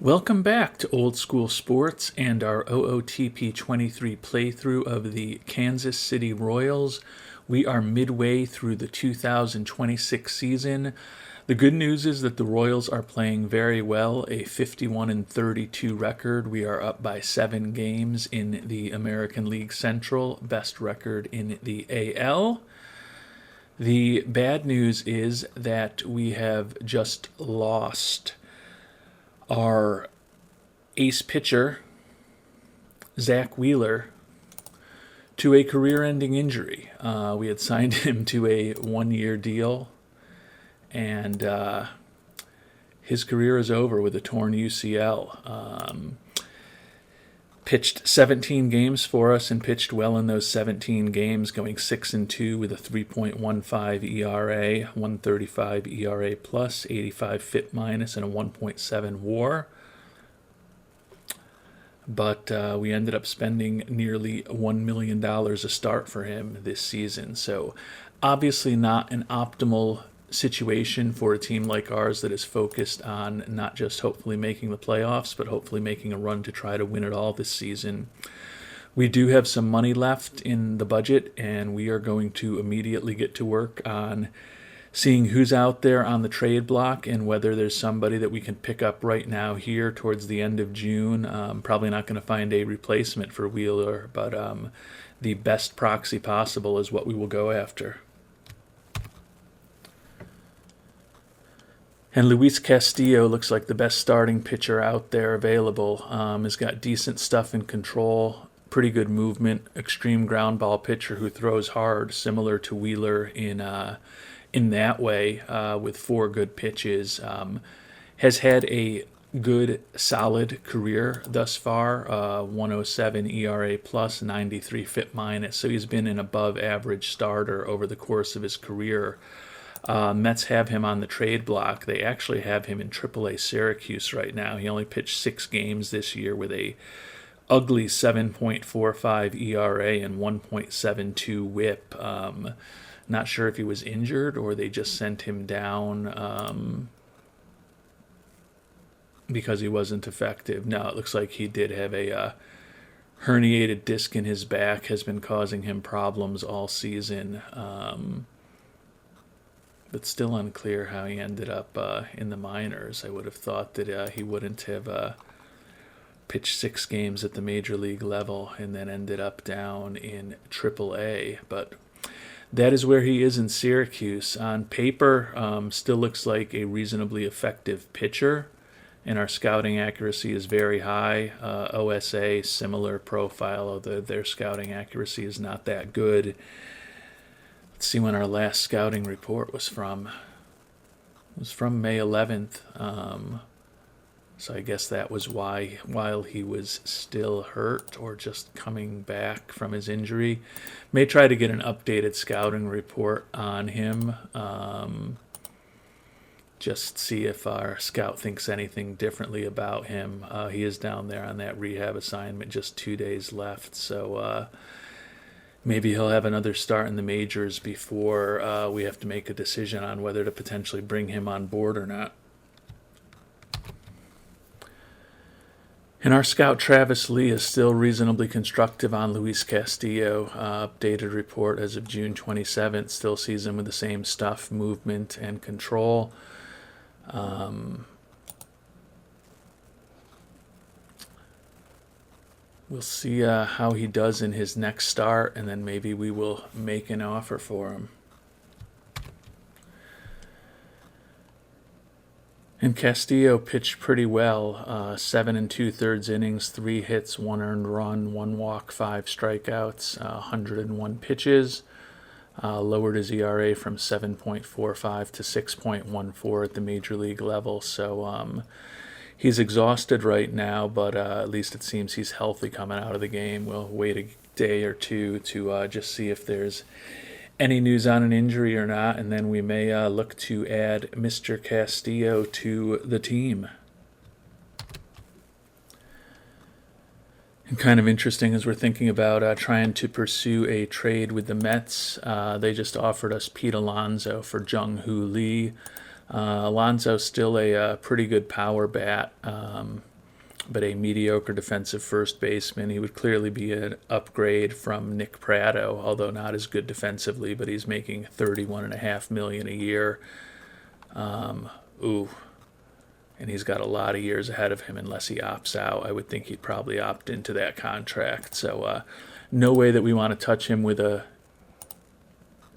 Welcome back to Old School Sports and our OOTP 23 playthrough of the Kansas City Royals. We are midway through the 2026 season. The good news is that the Royals are playing very well, a 51-32 record. We are up by 7 games in the American League Central, best record in the AL. The bad news is that we have just lost our ace pitcher, Zack Wheeler, to a career-ending injury. We had signed him to a 1-year deal, and his career is over with a torn UCL. Pitched 17 games for us and pitched well in those 17 games, going 6-2 with a 3.15 ERA, 135 ERA plus, 85 FIP minus, and a 1.7 WAR. But we ended up spending nearly $1 million a start for him this season. So obviously not an optimal situation for a team like ours that is focused on not just hopefully making the playoffs, but hopefully making a run to try to win it all this season. We do have some money left in the budget, and we are going to immediately get to work on seeing who's out there on the trade block and whether there's somebody that we can pick up right now here towards the end of June. Probably not going to find a replacement for Wheeler, but the best proxy possible is what we will go after. And Luis Castillo looks like the best starting pitcher out there available. Has got decent stuff in control, pretty good movement, extreme ground ball pitcher who throws hard, similar to Wheeler in that way, with 4 good pitches. Has had a good, solid career thus far, 107 ERA plus, 93 FIP minus. So he's been an above average starter over the course of his career. Mets have him on the trade block. They actually have him in AAA Syracuse right now. He only pitched 6 games this year with a ugly 7.45 ERA and 1.72 WHIP. Not sure if he was injured or they just sent him down because he wasn't effective. No, it looks like he did have a herniated disc in his back, has been causing him problems all season. But still unclear how he ended up in the minors. I would have thought that he wouldn't have pitched 6 games at the major league level and then ended up down in AAA. But that is where he is in Syracuse. On paper, still looks like a reasonably effective pitcher, and our scouting accuracy is very high. OSA, similar profile, although their scouting accuracy is not that good. Let's see when our last scouting report was from. It was from May 11th. So I guess that was why, while he was still hurt or just coming back from his injury. May try to get an updated scouting report on him. Just see if our scout thinks anything differently about him. He is down there on that rehab assignment, just 2 days left. So maybe he'll have another start in the majors before we have to make a decision on whether to potentially bring him on board or not. And our scout Travis Lee is still reasonably constructive on Luis Castillo. Updated report as of June 27th still sees him with the same stuff, movement and control. We'll see how he does in his next start, and then maybe we will make an offer for him. And Castillo pitched pretty well. 7 2/3 innings, 3 hits, 1 earned run, 1 walk, 5 strikeouts, 101 pitches. Lowered his ERA from 7.45 to 6.14 at the major league level. So he's exhausted right now, but at least it seems he's healthy coming out of the game. We'll wait a day or two to just see if there's any news on an injury or not, and then we may look to add Mr. Castillo to the team. And kind of interesting as we're thinking about trying to pursue a trade with the Mets. They just offered us Pete Alonso for Jung-Hoo Lee. Alonso's still a pretty good power bat. but a mediocre defensive first baseman. He would clearly be an upgrade from Nick Pratto, although not as good defensively, but he's making $31.5 million a year. And he's got a lot of years ahead of him unless he opts out. I would think he'd probably opt into that contract. So no way that we want to touch him with a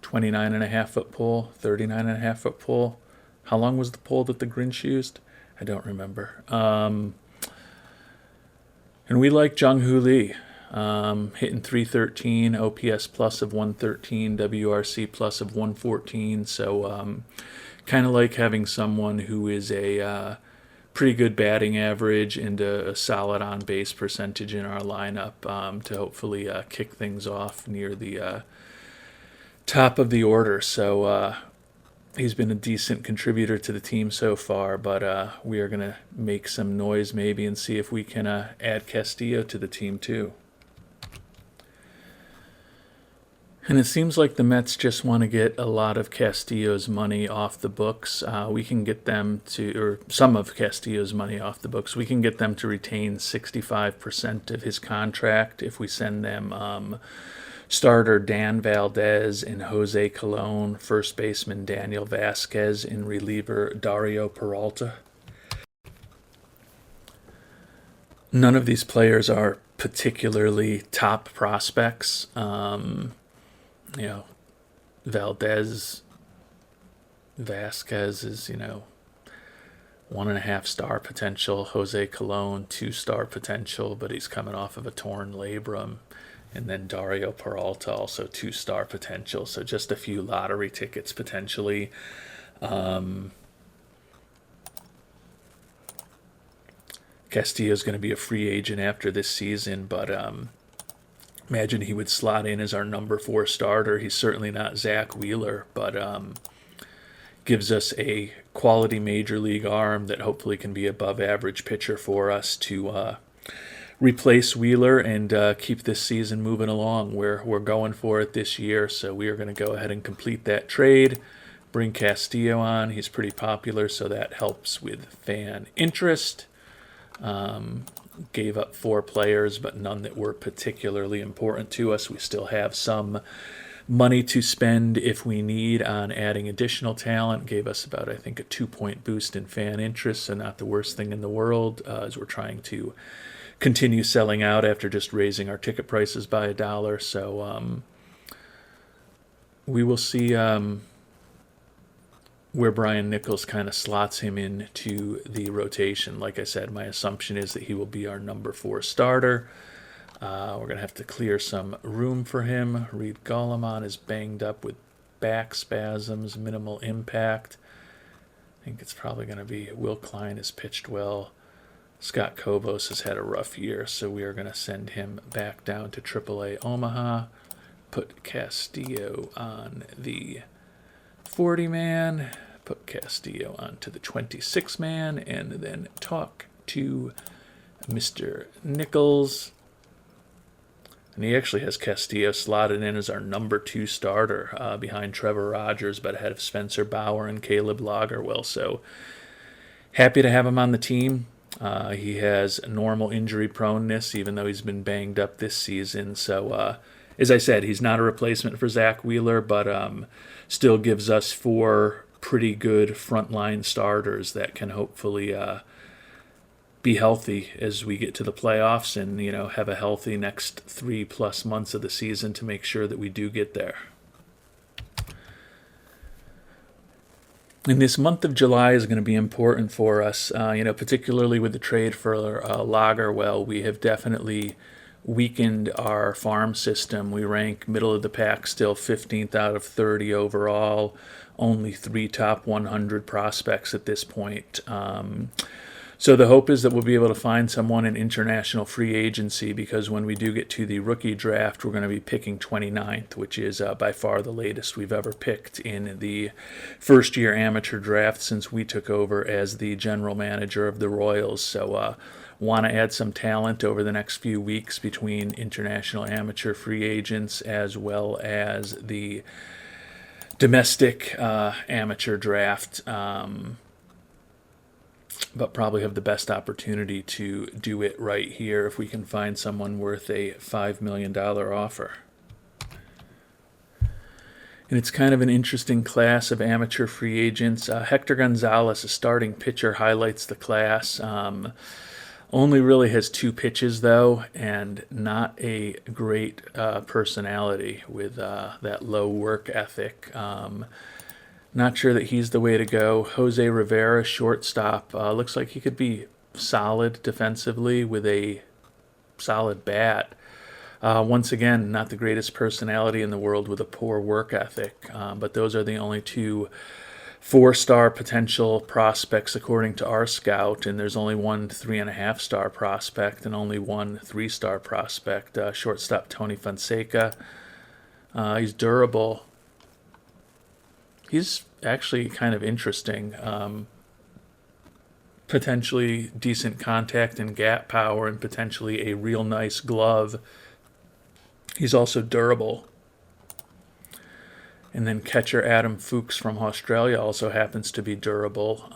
29.5-foot pole, 39.5-foot pole. How long was the pole that the Grinch used? I don't remember. And we like Jung-Hoo Lee, hitting .313, OPS plus of 113, WRC plus of 114. So kind of like having someone who is a pretty good batting average and a solid on-base percentage in our lineup to hopefully kick things off near the top of the order. So he's been a decent contributor to the team so far, but we are going to make some noise maybe and see if we can add Castillo to the team too. And it seems like the Mets just want to get a lot of Castillo's money off the books. We can get them to, or some of Castillo's money off the books. We can get them to retain 65% of his contract if we send them starter Dan Valdez and Jose Colon, first baseman Daniel Vasquez, and reliever Dario Peralta. None of these players are particularly top prospects. Vasquez is, 1.5 star potential. Jose Colon, 2-star potential, but he's coming off of a torn labrum. And then Dario Peralta, also 2-star potential. So just a few lottery tickets potentially. Castillo's going to be a free agent after this season, but imagine he would slot in as our number 4 starter. He's certainly not Zack Wheeler, but gives us a quality major league arm that hopefully can be above average pitcher for us to replace Wheeler and keep this season moving along. We're going for it this year, so we are going to go ahead and complete that trade. Bring Castillo on. He's pretty popular, so that helps with fan interest. Gave up 4 players, but none that were particularly important to us. We still have some money to spend if we need on adding additional talent. Gave us about, I think, a 2-point boost in fan interest, so not the worst thing in the world as we're trying to continue selling out after just raising our ticket prices by $1. So we will see where Brian Nichols kind of slots him into the rotation. Like I said, my assumption is that he will be our number 4 starter. We're going to have to clear some room for him. Reed Golemon is banged up with back spasms, minimal impact. I think it's probably going to be Will Klein has pitched well. Scott Kovos has had a rough year, so we are going to send him back down to AAA Omaha. Put Castillo on the 40-man. Put Castillo onto the 26-man, and then talk to Mr. Nichols. And he actually has Castillo slotted in as our number 2 starter behind Trevor Rogers, but ahead of Spencer Bauer and Caleb Lagerwell. So happy to have him on the team. He has normal injury proneness, even though he's been banged up this season. So as I said, he's not a replacement for Zack Wheeler, but still gives us 4 pretty good frontline starters that can hopefully be healthy as we get to the playoffs and, have a healthy next 3+ months of the season to make sure that we do get there. And this month of July is going to be important for us, particularly with the trade for Lagerwell. We have definitely weakened our farm system. We rank middle of the pack still, 15th out of 30 overall, only 3 top 100 prospects at this point. So the hope is that we'll be able to find someone in international free agency, because when we do get to the rookie draft, we're going to be picking 29th, which is by far the latest we've ever picked in the first-year amateur draft since we took over as the general manager of the Royals. So want to add some talent over the next few weeks between international amateur free agents as well as the domestic amateur draft. but probably have the best opportunity to do it right here if we can find someone worth a $5 million offer. And it's kind of an interesting class of amateur free agents. Hector Gonzalez, a starting pitcher, highlights the class. Only really has 2 pitches, though, and not a great personality with that low work ethic. Not sure that he's the way to go. Jose Rivera, shortstop, looks like he could be solid defensively with a solid bat. Once again, not the greatest personality in the world with a poor work ethic, but those are the only 2 4-star potential prospects according to our scout, and there's only 1 3.5-star prospect and only 1 3-star prospect. Shortstop Tony Fonseca. He's durable. He's actually kind of interesting. Potentially decent contact and gap power and potentially a real nice glove. He's also durable. And then catcher Adam Fuchs from Australia also happens to be durable.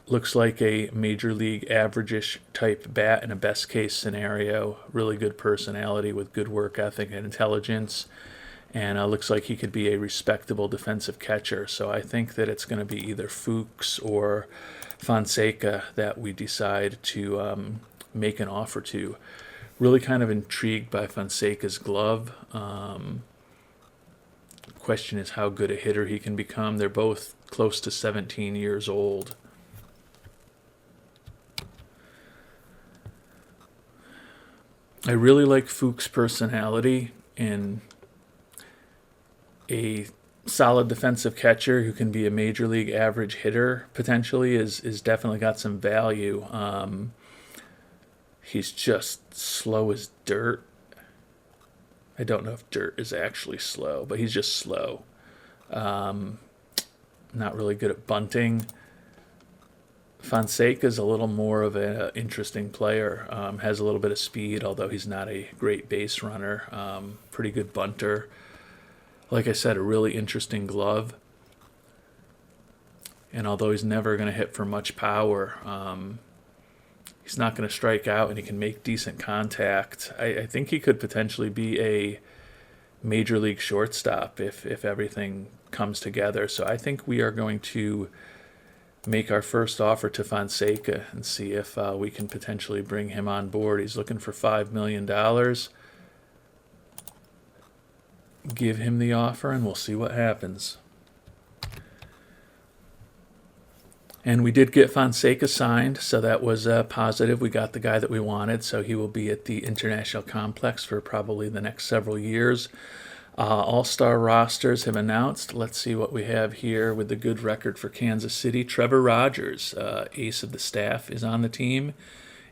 Looks like a major league average-ish type bat in a best case scenario. Really good personality with good work ethic and intelligence. And looks like he could be a respectable defensive catcher. So I think that it's going to be either Fuchs or Fonseca that we decide to make an offer to. Really kind of intrigued by Fonseca's glove. Question is how good a hitter he can become. They're both close to 17 years old. I really like Fuchs' personality, and a solid defensive catcher who can be a major league average hitter potentially is definitely got some value. He's just slow as dirt. I don't know if dirt is actually slow, but he's just slow. Not really good at bunting. Fonseca's a little more of an interesting player. Has a little bit of speed, although he's not a great base runner. Pretty good bunter. Like I said, a really interesting glove. And although he's never going to hit for much power, he's not going to strike out, and he can make decent contact. I think he could potentially be a major league shortstop if everything comes together. So I think we are going to make our first offer to Fonseca and see if we can potentially bring him on board. He's looking for $5 million. Give him the offer, and we'll see what happens. And we did get Fonseca signed, so that was positive. We got the guy that we wanted, so he will be at the International Complex for probably the next several years. All-star rosters have announced. Let's see what we have here with the good record for Kansas City. Trevor Rogers, ace of the staff, is on the team.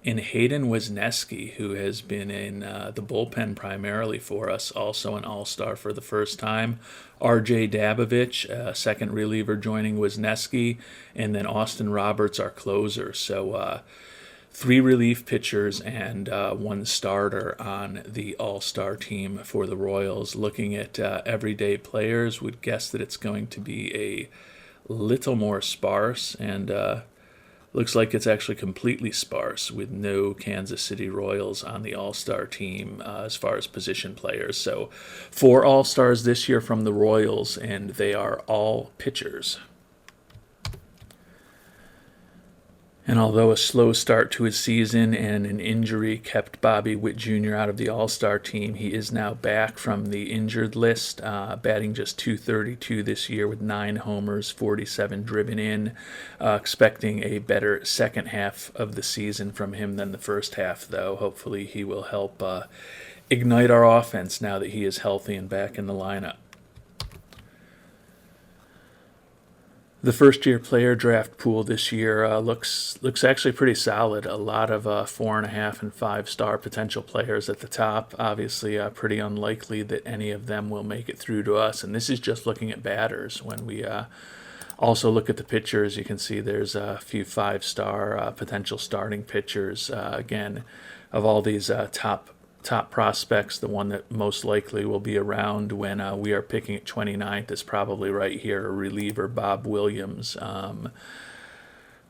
And Hayden Wesneski, who has been in the bullpen primarily for us, also an all-star for the first time. R.J. Dabovich, second reliever, joining Wesneski. And then Austin Roberts, our closer. So 3 relief pitchers and 1 starter on the all-star team for the Royals. Looking at everyday players, would guess that it's going to be a little more sparse, and looks like it's actually completely sparse with no Kansas City Royals on the All-Star team as far as position players. So 4 All-Stars this year from the Royals, and they are all pitchers. And although a slow start to his season and an injury kept Bobby Witt Jr. out of the All-Star team, he is now back from the injured list, batting just .232 this year with 9 homers, 47 driven in. Expecting a better second half of the season from him than the first half, though. Hopefully he will help ignite our offense now that he is healthy and back in the lineup. The first-year player draft pool this year looks actually pretty solid. A lot of 4.5 and 5-star potential players at the top. Obviously, pretty unlikely that any of them will make it through to us. And this is just looking at batters. When we also look at the pitchers, you can see there's a few 5-star potential starting pitchers. Again, of all these top prospects, the one that most likely will be around when we are picking at 29th is probably right here, a reliever, Bob Williams.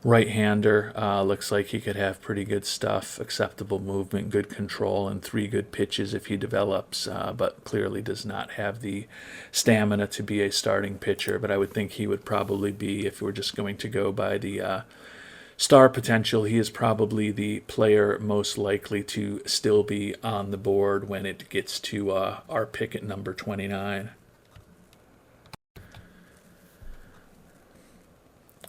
Right-hander, looks like he could have pretty good stuff, acceptable movement, good control, and 3 good pitches if he develops, but clearly does not have the stamina to be a starting pitcher. But I would think he would probably be, if we're just going to go by the star potential, he is probably the player most likely to still be on the board when it gets to our pick at number 29.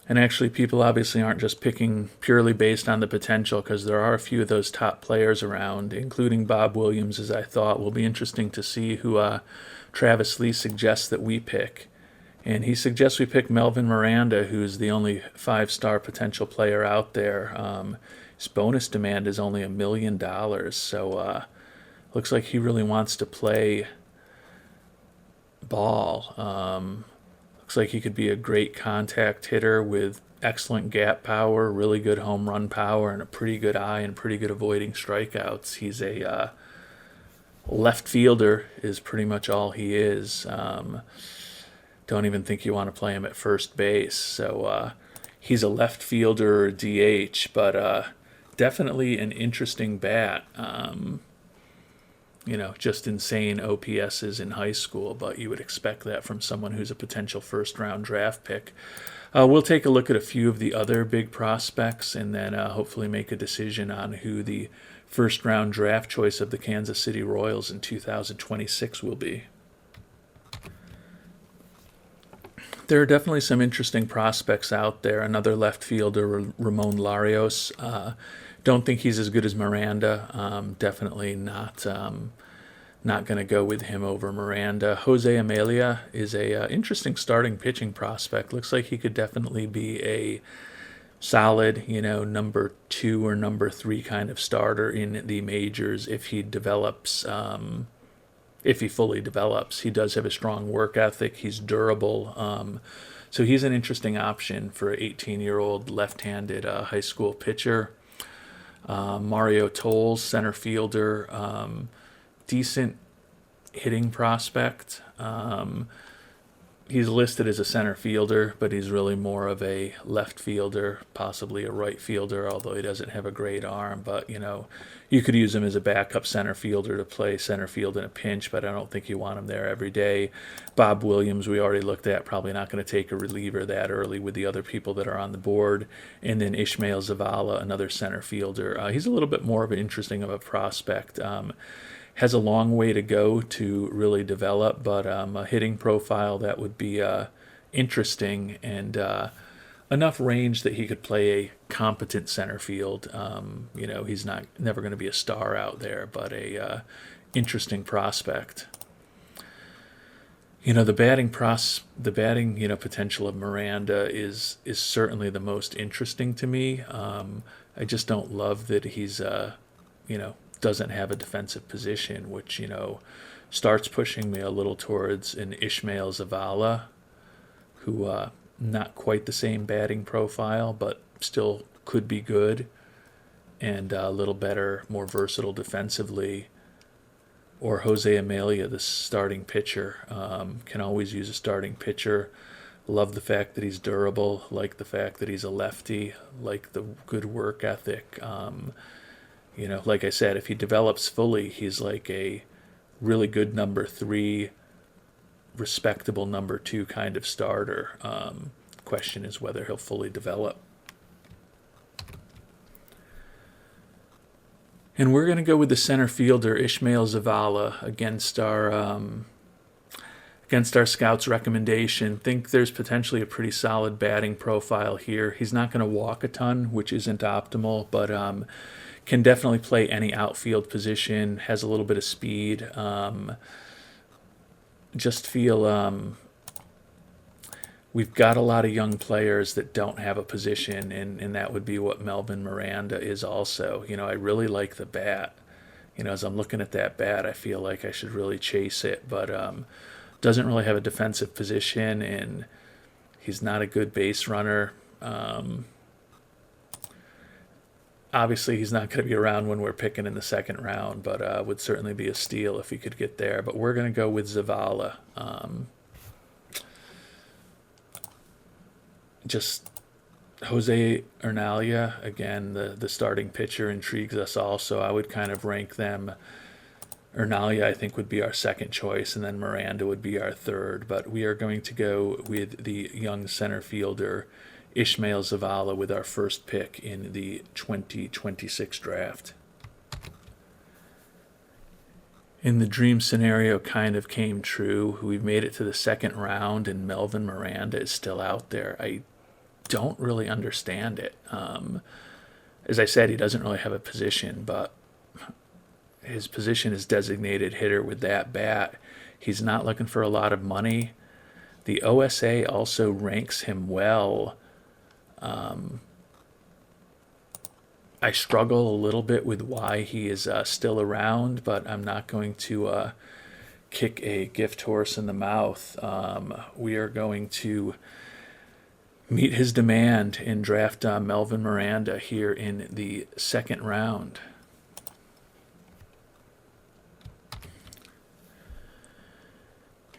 And actually, people obviously aren't just picking purely based on the potential, because there are a few of those top players around, including Bob Williams, as I thought. Will be interesting to see who Travis Lee suggests that we pick. And he suggests we pick Melvin Miranda, who's the only 5-star potential player out there. His bonus demand is only $1 million, so looks like he really wants to play ball. Looks like he could be a great contact hitter with excellent gap power, really good home run power, and a pretty good eye and pretty good avoiding strikeouts. He's a left fielder is pretty much all he is. Don't even think you want to play him at first base. So he's a left fielder or DH, but definitely an interesting bat. Just insane OPSs in high school, but you would expect that from someone who's a potential first-round draft pick. We'll take a look at a few of the other big prospects and then hopefully make a decision on who the first-round draft choice of the Kansas City Royals in 2026 will be. There are definitely some interesting prospects out there. Another left fielder, Ramon Larios. Don't think he's as good as Miranda. Definitely not going to go with him over Miranda. Jose Amelia is a interesting starting pitching prospect. Looks like he could definitely be a solid, number 2 or number 3 kind of starter in the majors if he develops. If he fully develops. He does have a strong work ethic. He's durable. So he's an interesting option for an 18-year-old left-handed high school pitcher. Mario Tolles, center fielder, decent hitting prospect. He's listed as a center fielder, but he's really more of a left fielder, possibly a right fielder, although he doesn't have a great arm. But, you could use him as a backup center fielder to play center field in a pinch, but I don't think you want him there every day. Bob Williams, we already looked at, probably not going to take a reliever that early with the other people that are on the board. And then Ishmael Zavala, another center fielder. He's a little bit more of an interesting of a prospect. Has a long way to go to really develop, but a hitting profile that would be interesting and enough range that he could play a competent center field. He's never going to be a star out there, but a interesting prospect. The batting potential of Miranda is certainly the most interesting to me. I just don't love that he's doesn't have a defensive position, which starts pushing me a little towards an Ishmael Zavala, who not quite the same batting profile, but still could be good and a little better, more versatile defensively. Or Jose Amelia, the starting pitcher. Can always use a starting pitcher. Love the fact that he's durable, like the fact that he's a lefty, like the good work ethic. Like I said, if he develops fully, he's like a really good number 3, respectable number 2 kind of starter. Question is whether he'll fully develop. And we're going to go with the center fielder, Ishmael Zavala, against our scout's recommendation. Think there's potentially a pretty solid batting profile here. He's not going to walk a ton, which isn't optimal, but can definitely play any outfield position, has a little bit of speed. Just feel we've got a lot of young players that don't have a position, and that would be what Melvin Miranda is also. I really like the bat. As I'm looking at that bat, I feel like I should really chase it, but doesn't really have a defensive position, and he's not a good base runner. Obviously, he's not going to be around when we're picking in the second round, but would certainly be a steal if he could get there. But we're going to go with Zavala. Just Jose Hernalia, again, the starting pitcher, intrigues us all, so I would kind of rank them. Hernalia, I think, would be our second choice, and then Miranda would be our third. But we are going to go with the young center fielder, Ishmael Zavala, with our first pick in the 2026 draft. And the dream scenario kind of came true. We've made it to the second round, and Melvin Miranda is still out there. I don't really understand it. As I said, he doesn't really have a position, but his position is designated hitter with that bat. He's not looking for a lot of money. The OSA also ranks him well. I struggle a little bit with why he is still around, but I'm not going to kick a gift horse in the mouth. We are going to meet his demand and draft Melvin Miranda here in the second round.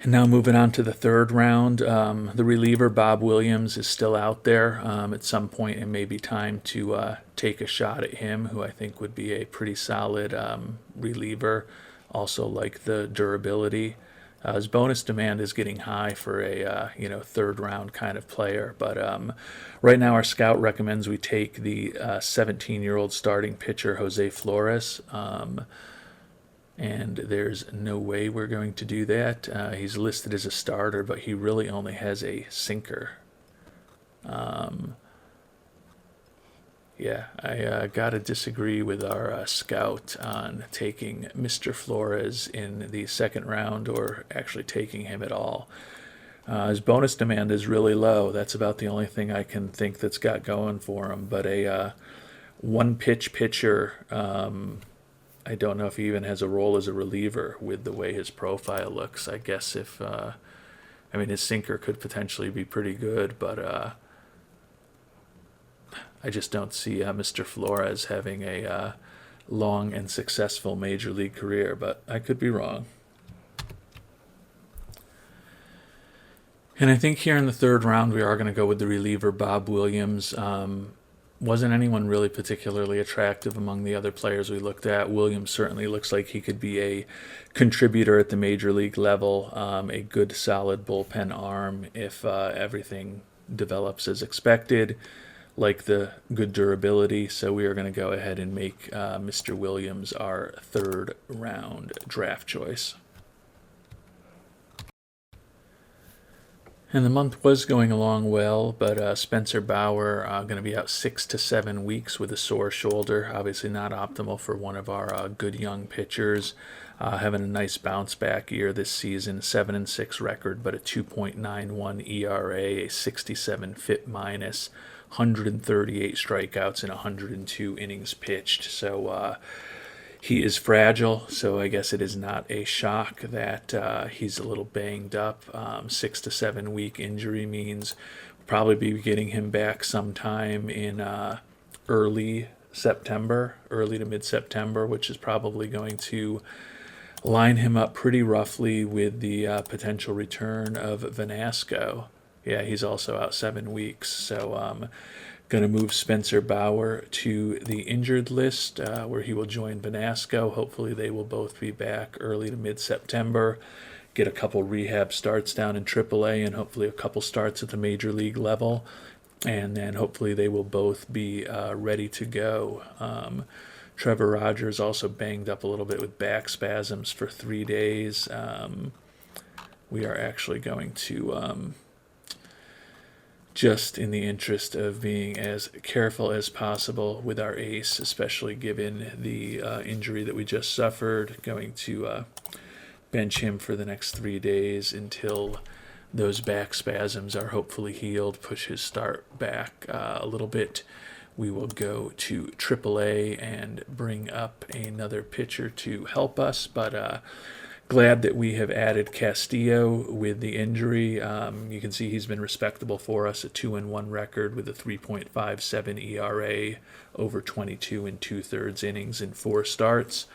And now moving on to the third round, the reliever Bob Williams is still out there. At some point, it may be time to take a shot at him, who I think would be a pretty solid reliever. Also like the durability. His bonus demand is getting high for a third round kind of player, but right now our scout recommends we take the 17-year-old starting pitcher Jose Flores. And there's no way we're going to do that. He's listed as a starter, but he really only has a sinker. I got to disagree with our scout on taking Mr. Flores in the second round, or actually taking him at all. His bonus demand is really low. That's about the only thing I can think that's got going for him. But a one-pitch pitcher, I don't know if he even has a role as a reliever with the way his profile looks. I guess his sinker could potentially be pretty good, but I just don't see Mr. Flores having a long and successful major league career, but I could be wrong. And I think here in the third round we are going to go with the reliever Bob Williams. Wasn't anyone really particularly attractive among the other players we looked at. Williams certainly looks like he could be a contributor at the major league level, a good solid bullpen arm if everything develops as expected, like the good durability. So we are going to go ahead and make Mr. Williams our third round draft choice. And the month was going along well, but Spencer Bauer going to be out 6 to 7 weeks with a sore shoulder. Obviously not optimal for one of our good young pitchers. Having a nice bounce back year this season, 7-6 record, but a 2.91 ERA, a 67 FIP minus, 138 strikeouts and 102 innings pitched. So he is fragile, so I guess it is not a shock that he's a little banged up. 6 to 7 week injury means we'll probably be getting him back sometime in early to mid-September, which is probably going to line him up pretty roughly with the potential return of Vanasco. Yeah, he's also out 7 weeks, so going to move Spencer Bauer to the injured list where he will join Vanasco. Hopefully they will both be back early to mid-September, get a couple rehab starts down in AAA and hopefully a couple starts at the major league level, and then hopefully they will both be ready to go. Trevor Rogers also banged up a little bit with back spasms for 3 days. We are actually going to... just in the interest of being as careful as possible with our ace, especially given the injury that we just suffered, going to bench him for the next 3 days until those back spasms are hopefully healed, push his start back a little bit. We will go to AAA and bring up another pitcher to help us, but glad that we have added Castillo with the injury. You can see he's been respectable for us, a 2-1 record with a 3.57 ERA over 22 2/3 innings in 4 starts.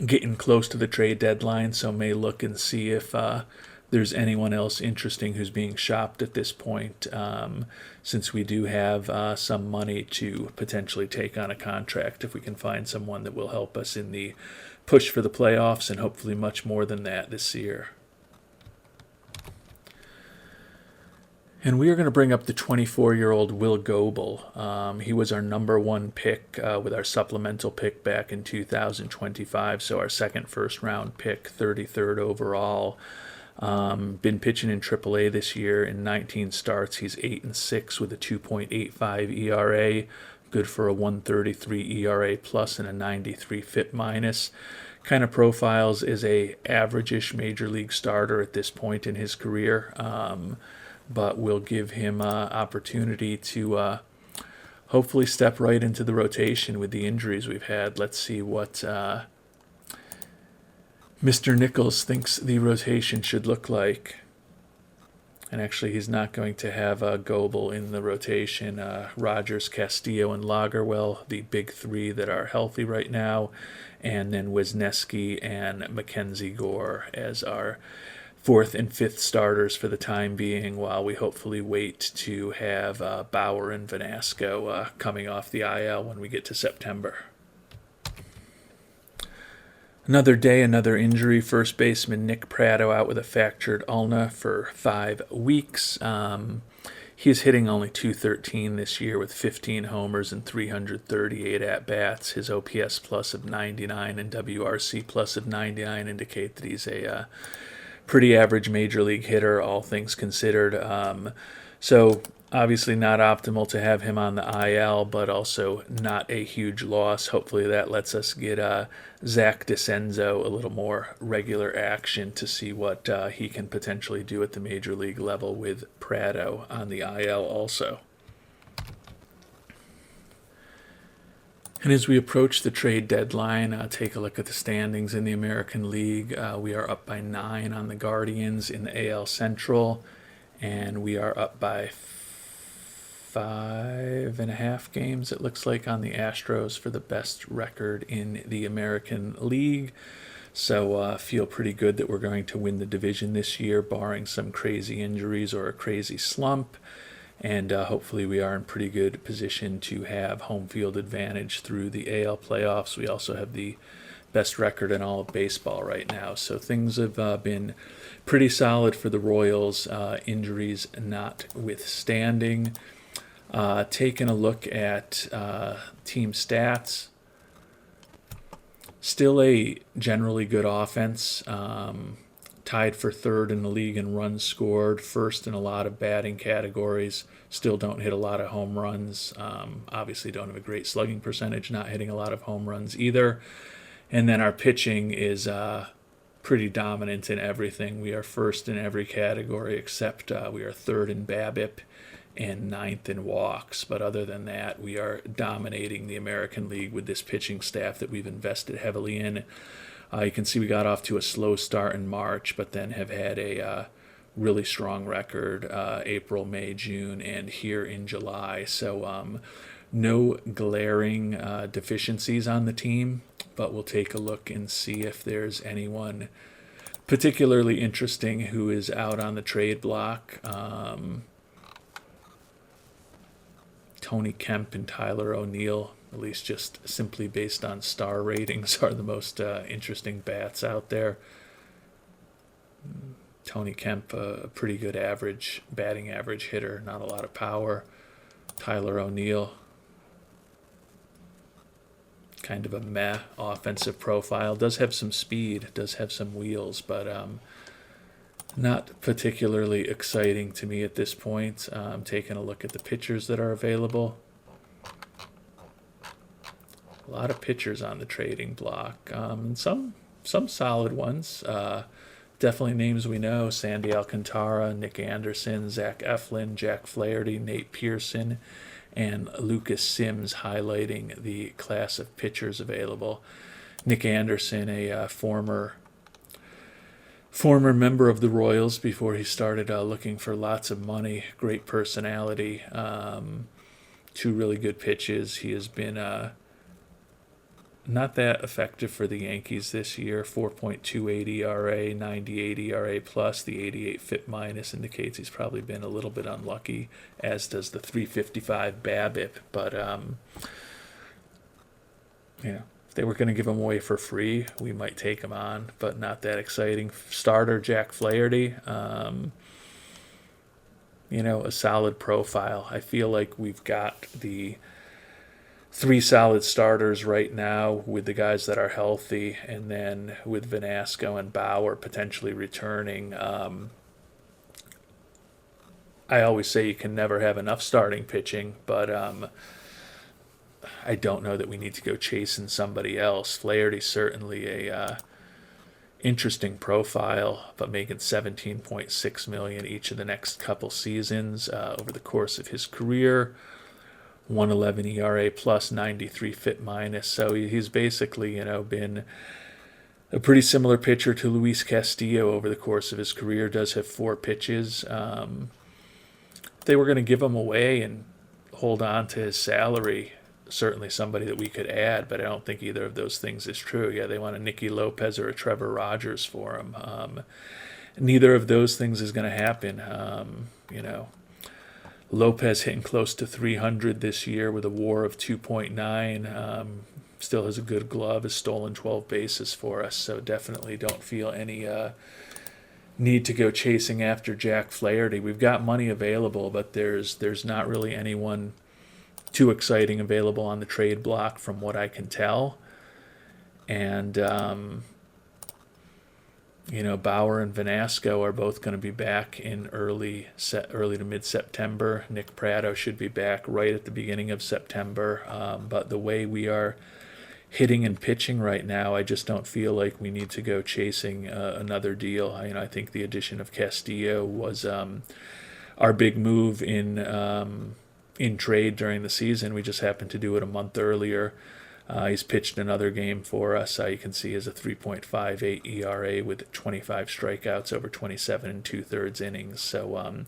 Getting close to the trade deadline, so may look and see if the there's anyone else interesting who's being shopped at this point, since we do have some money to potentially take on a contract if we can find someone that will help us in the push for the playoffs and hopefully much more than that this year. And we are going to bring up the 24-year-old Will Goebel. He was our number one pick with our supplemental pick back in 2025, so our second first-round pick, 33rd overall. Been pitching in AAA this year in 19 starts. He's 8-6 with a 2.85 ERA, good for a 1.33 ERA plus and a 93 FIP minus. Kind of profiles as a average-ish major league starter at this point in his career. But we'll give him opportunity to hopefully step right into the rotation with the injuries we've had. Let's see what Mr. Nichols thinks the rotation should look like. And actually, he's not going to have Goebel in the rotation. Rogers, Castillo, and Lagerwell, the big three that are healthy right now. And then Wisniewski and Mackenzie Gore as our fourth and fifth starters for the time being, while we hopefully wait to have Bauer and Vanasco coming off the IL when we get to September. Another day, another injury. First baseman Nick Pratto out with a fractured ulna for 5 weeks. He's hitting only .213 this year with 15 homers and 338 at-bats. His OPS plus of 99 and WRC plus of 99 indicate that he's a pretty average major league hitter, all things considered. So obviously not optimal to have him on the IL, but also not a huge loss. Hopefully that lets us get Zach DeCenzo a little more regular action to see what he can potentially do at the major league level with Pratto on the IL also. And as we approach the trade deadline, take a look at the standings in the American League. We are up by 9 on the Guardians in the AL Central, and we are up by 5.5 games, it looks like, on the Astros for the best record in the American League. So feel pretty good that we're going to win the division this year, barring some crazy injuries or a crazy slump. And hopefully we are in pretty good position to have home field advantage through the AL playoffs. We also have the best record in all of baseball right now. So things have been pretty solid for the Royals, injuries notwithstanding. Taking a look at team stats, still a generally good offense. Tied for third in the league in runs scored, first in a lot of batting categories, still don't hit a lot of home runs, obviously don't have a great slugging percentage, not hitting a lot of home runs either. And then our pitching is pretty dominant in everything. We are first in every category except we are third in BABIP and ninth in walks. But other than that, we are dominating the American League with this pitching staff that we've invested heavily in. You can see we got off to a slow start in March, but then have had a really strong record April, May, June, and here in July. So no glaring deficiencies on the team, but we'll take a look and see if there's anyone particularly interesting who is out on the trade block. Tony Kemp and Tyler O'Neill, at least just simply based on star ratings, are the most interesting bats out there. Tony Kemp, a pretty good average, batting average hitter, not a lot of power. Tyler O'Neill, kind of a meh offensive profile. Does have some speed, does have some wheels, but not particularly exciting to me at this point. I'm taking a look at the pitchers that are available. A lot of pitchers on the trading block, and some solid ones. Definitely names we know: Sandy Alcantara, Nick Anderson, Zach Eflin, Jack Flaherty, Nate Pearson, and Lucas Sims, highlighting the class of pitchers available. Nick Anderson, a former member of the Royals before he started looking for lots of money. Great personality, 2 really good pitches. He has been not that effective for the Yankees this year. 4.28 ERA, 98 ERA plus. The 88 FIP minus indicates he's probably been a little bit unlucky, as does the 355 BABIP. But, if they were going to give him away for free, we might take him on, but not that exciting. Starter, Jack Flaherty. A solid profile. I feel like we've got the 3 solid starters right now with the guys that are healthy, and then with Vanasco and Bauer potentially returning. I always say you can never have enough starting pitching, but I don't know that we need to go chasing somebody else. Flaherty's certainly a interesting profile, but making $17.6 million each of the next couple seasons over the course of his career. 111 ERA plus, 93 FIP minus. So he's basically, been a pretty similar pitcher to Luis Castillo over the course of his career. Does have 4 pitches. If they were going to give him away and hold on to his salary, certainly somebody that we could add, but I don't think either of those things is true. Yeah, they want a Nicky Lopez or a Trevor Rogers for him. Neither of those things is going to happen. Lopez hitting close to 300 this year with a WAR of 2.9. Still has a good glove, has stolen 12 bases for us, so definitely don't feel any need to go chasing after Jack Flaherty. We've got money available, but there's not really anyone too exciting available on the trade block from what I can tell. And Bauer and Vanasco are both going to be back in early to mid-September. Nick Pratto should be back right at the beginning of September. But the way we are hitting and pitching right now, I just don't feel like we need to go chasing another deal. I think the addition of Castillo was our big move in trade during the season. We just happened to do it a month earlier. He's pitched another game for us. You can see he has a 3.58 ERA with 25 strikeouts over 27 2/3 innings. So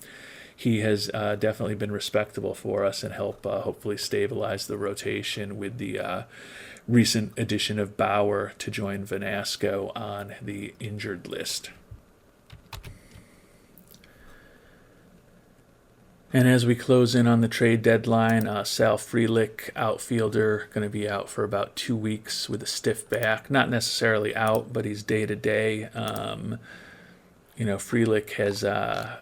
he has definitely been respectable for us and help hopefully stabilize the rotation with the recent addition of Bauer to join Vanasco on the injured list. And as we close in on the trade deadline, Sal Frelick, outfielder, going to be out for about 2 weeks with a stiff back. Not necessarily out, but he's day-to-day. Frelick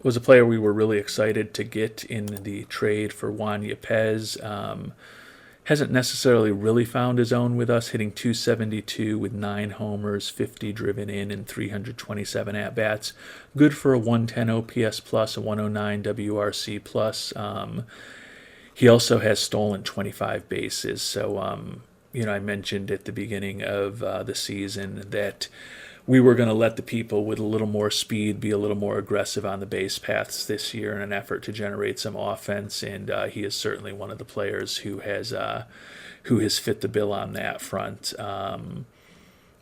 was a player we were really excited to get in the trade for Juan Yapes. Hasn't necessarily really found his own with us, hitting .272 with 9 homers, 50 driven in, and 327 at-bats. Good for a 110 OPS plus, a 109 WRC plus. He also has stolen 25 bases. So, I mentioned at the beginning of the season that we were going to let the people with a little more speed be a little more aggressive on the base paths this year in an effort to generate some offense, and he is certainly one of the players who has fit the bill on that front.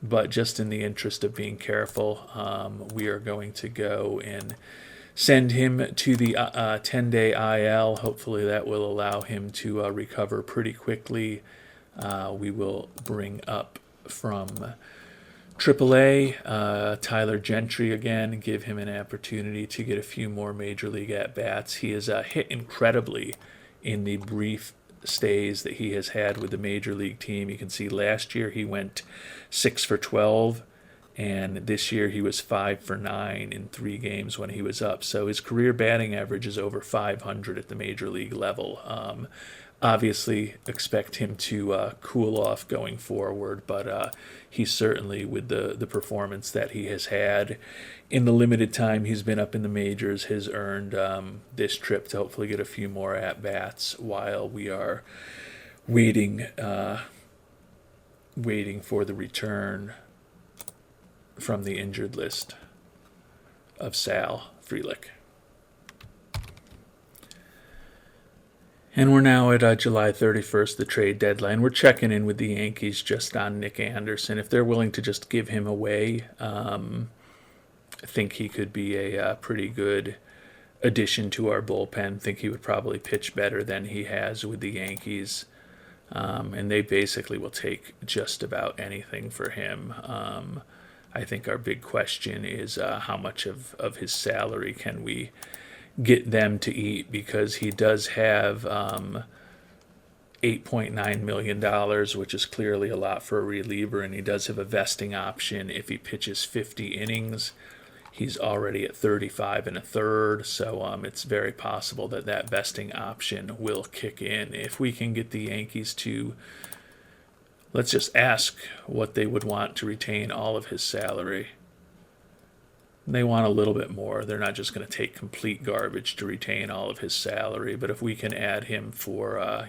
But just in the interest of being careful, we are going to go and send him to the 10-day IL. Hopefully that will allow him to recover pretty quickly. We will bring up from AAA, Tyler Gentry again, give him an opportunity to get a few more major league at-bats. He has hit incredibly in the brief stays that he has had with the major league team. You can see last year he went 6 for 12, and this year he was 5 for 9 in 3 games when he was up. So his career batting average is over 500 at the major league level. Obviously expect him to cool off going forward, but he certainly, with the performance that he has had in the limited time he's been up in the majors, has earned this trip to hopefully get a few more at-bats while we are waiting for the return from the injured list of Sal Frelick. And we're now at July 31st, the trade deadline. We're checking in with the Yankees just on Nick Anderson. If they're willing to just give him away, I think he could be a pretty good addition to our bullpen. I think he would probably pitch better than he has with the Yankees. And they basically will take just about anything for him. I think our big question is how much of his salary can we get them to eat, because he does have $8.9 million, which is clearly a lot for a reliever, and he does have a vesting option if he pitches 50 innings. He's already at 35 and a third, so it's very possible that that vesting option will kick in. If we can get the Yankees to, let's just ask what they would want to retain all of his salary. They want a little bit more. They're not just going to take complete garbage to retain all of his salary, but if we can add him for, a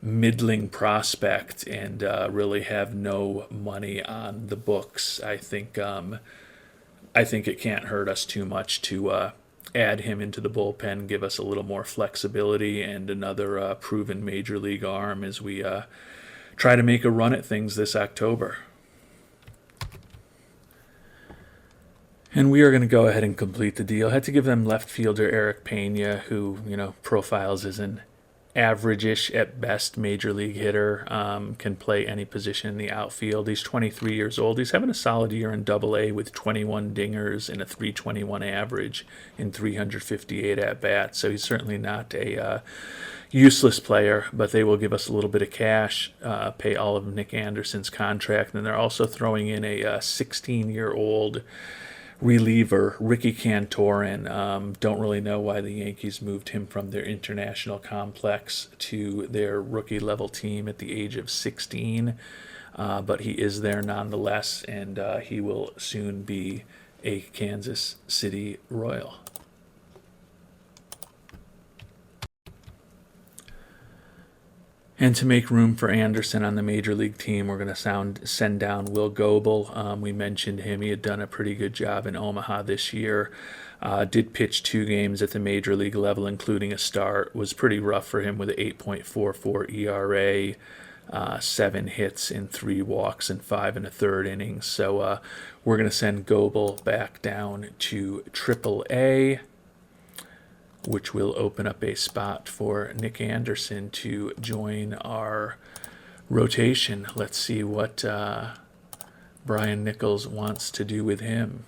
middling prospect and really have no money on the books, I think it can't hurt us too much to add him into the bullpen, give us a little more flexibility and another proven major league arm as we try to make a run at things this October. And we are going to go ahead and complete the deal. Had to give them left fielder Eric Pena, who, profiles as an average-ish at best major league hitter, can play any position in the outfield. He's 23 years old. He's having a solid year in Double-A with 21 dingers and a 321 average in 358 at-bats. So he's certainly not a useless player, but they will give us a little bit of cash, pay all of Nick Anderson's contract, and they're also throwing in a 16-year-old reliever, Ricky Cantorin. Don't really know why the Yankees moved him from their international complex to their rookie level team at the age of 16, but he is there nonetheless, and he will soon be a Kansas City Royal. And to make room for Anderson on the Major League team, we're going to send down Will Goebel. We mentioned him. He had done a pretty good job in Omaha this year. Did pitch 2 games at the Major League level, including a start. Was pretty rough for him with an 8.44 ERA, 7 hits in 3 walks and 5 1/3 innings. So we're going to send Goebel back down to Triple-A, which will open up a spot for Nick Anderson to join our rotation. Let's see what Brian Nichols wants to do with him.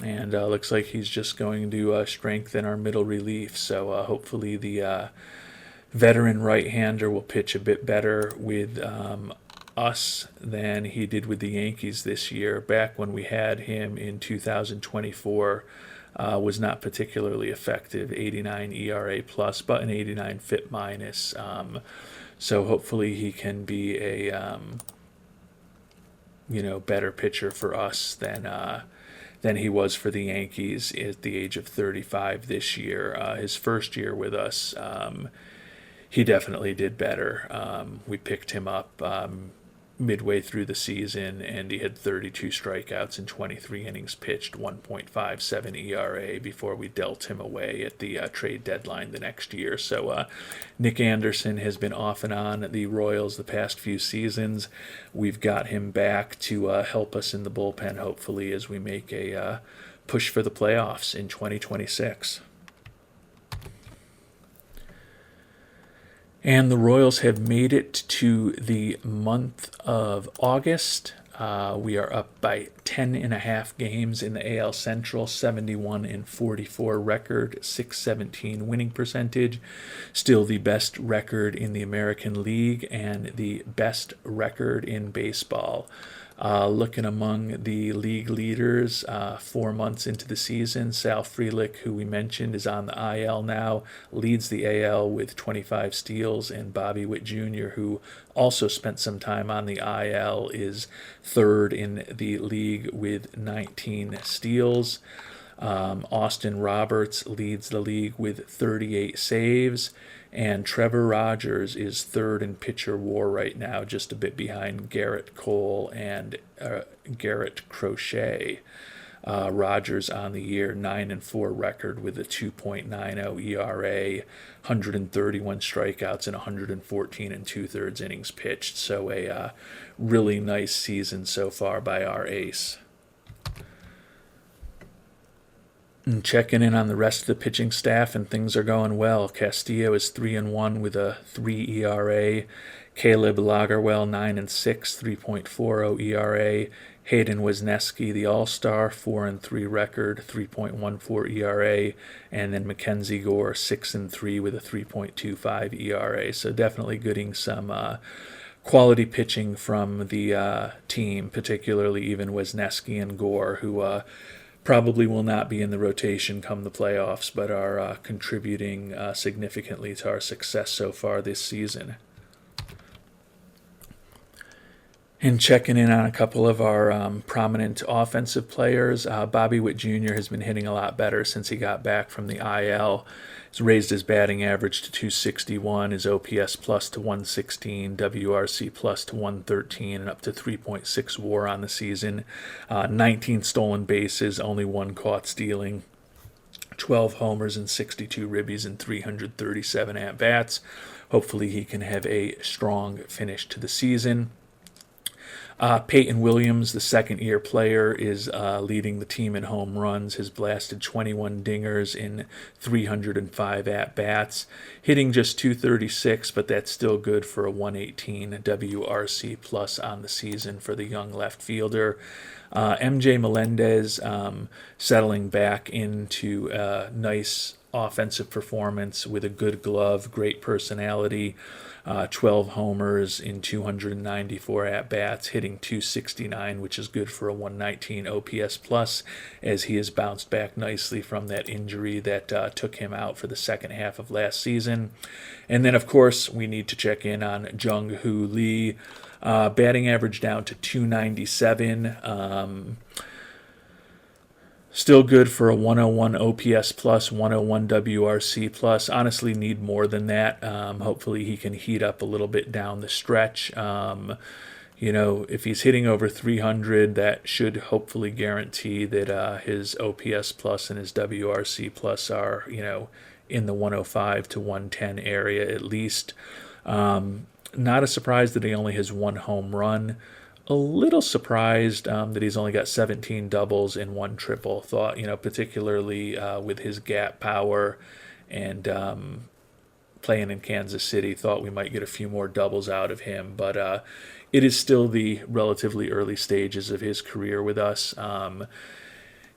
And looks like he's just going to strengthen our middle relief. So hopefully the veteran right-hander will pitch a bit better with us than he did with the Yankees this year. Back when we had him in 2024, was not particularly effective, 89 ERA plus, but an 89 FIP minus. So hopefully he can be a better pitcher for us than he was for the Yankees at the age of 35 this year. His first year with us, he definitely did better. We picked him up midway through the season, and he had 32 strikeouts in 23 innings pitched, 1.57 ERA before we dealt him away at the trade deadline the next year. So Nick Anderson has been off and on the Royals the past few seasons. We've got him back to help us in the bullpen, hopefully, as we make a push for the playoffs in 2026. And the Royals have made it to the month of August. We are up by 10.5 games in the AL Central, 71-44 record, 617 winning percentage. Still the best record in the American League and the best record in baseball. Looking among the league leaders, 4 months into the season, Sal Frelick, who we mentioned, is on the IL now, leads the AL with 25 steals, and Bobby Witt Jr., who also spent some time on the IL, is third in the league with 19 steals. Austin Roberts leads the league with 38 saves, and Trevor Rogers is third in pitcher WAR right now, just a bit behind Garrett Cole and Garrett Crochet. Rogers on the year, 9-4 record with a 2.90 ERA, 131 strikeouts, and 114 2/3 innings pitched. So a really nice season so far by our ace. And checking in on the rest of the pitching staff, and things are going well. Castillo is 3-1 with a 3 ERA. Caleb Lagerwell 9-6, 3.40 ERA. Hayden Wisniewski, the All-Star, 4-3 record, 3.14 ERA, and then Mackenzie Gore 6-3 with a 3.25 ERA. So definitely getting some quality pitching from the team, particularly even Wisniewski and Gore, who probably will not be in the rotation come the playoffs, but are contributing significantly to our success so far this season. And checking in on a couple of our prominent offensive players, Bobby Witt Jr. has been hitting a lot better since he got back from the IL. He's raised his batting average to 261, his OPS plus to 116, WRC plus to 113, and up to 3.6 WAR on the season. 19 stolen bases, only one caught stealing. 12 homers and 62 ribbies and 337 at-bats. Hopefully he can have a strong finish to the season. Peyton Williams, the second-year player, is leading the team in home runs, has blasted 21 dingers in 305 at-bats, hitting just 236, but that's still good for a 118 WRC plus on the season for the young left fielder. MJ Melendez settling back into a nice offensive performance with a good glove, great personality. 12 homers in 294 at-bats, hitting 269, which is good for a 119 OPS plus, as he has bounced back nicely from that injury that took him out for the second half of last season. And then, of course, we need to check in on Jung-Hoo Lee. Batting average down to 297. Still good for a 101 OPS plus, 101 WRC plus. Honestly, need more than that. Hopefully he can heat up a little bit down the stretch. If he's hitting over 300, that should hopefully guarantee that his OPS plus and his WRC plus are, in the 105 to 110 area at least. Not a surprise that he only has one home run. A little surprised that he's only got 17 doubles and one triple. Thought, particularly with his gap power and playing in Kansas City, thought we might get a few more doubles out of him. But it is still the relatively early stages of his career with us.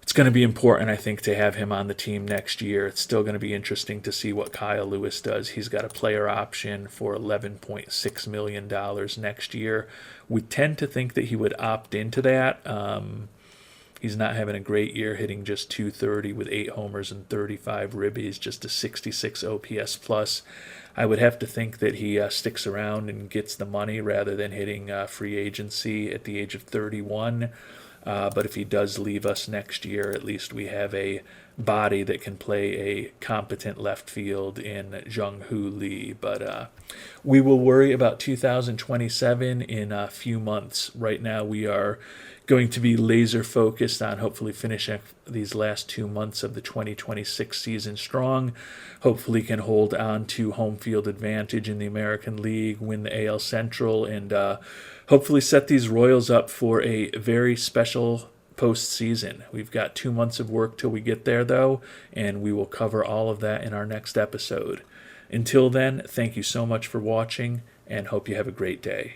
It's going to be important, I think, to have him on the team next year. It's still going to be interesting to see what Kyle Lewis does. He's got a player option for $11.6 million next year. We tend to think that he would opt into that. He's not having a great year, hitting just 230 with 8 homers and 35 ribbies, just a 66 OPS plus. I would have to think that he sticks around and gets the money rather than hitting free agency at the age of 31. But if he does leave us next year, at least we have a body that can play a competent left field in Jung-Hoo Lee. But we will worry about 2027 in a few months. Right now we are going to be laser focused on hopefully finishing these last 2 months of the 2026 season strong. Hopefully can hold on to home field advantage in the American League, win the AL Central, and hopefully set these Royals up for a very special postseason. We've got 2 months of work till we get there, though, and we will cover all of that in our next episode. Until then, thank you so much for watching, and hope you have a great day.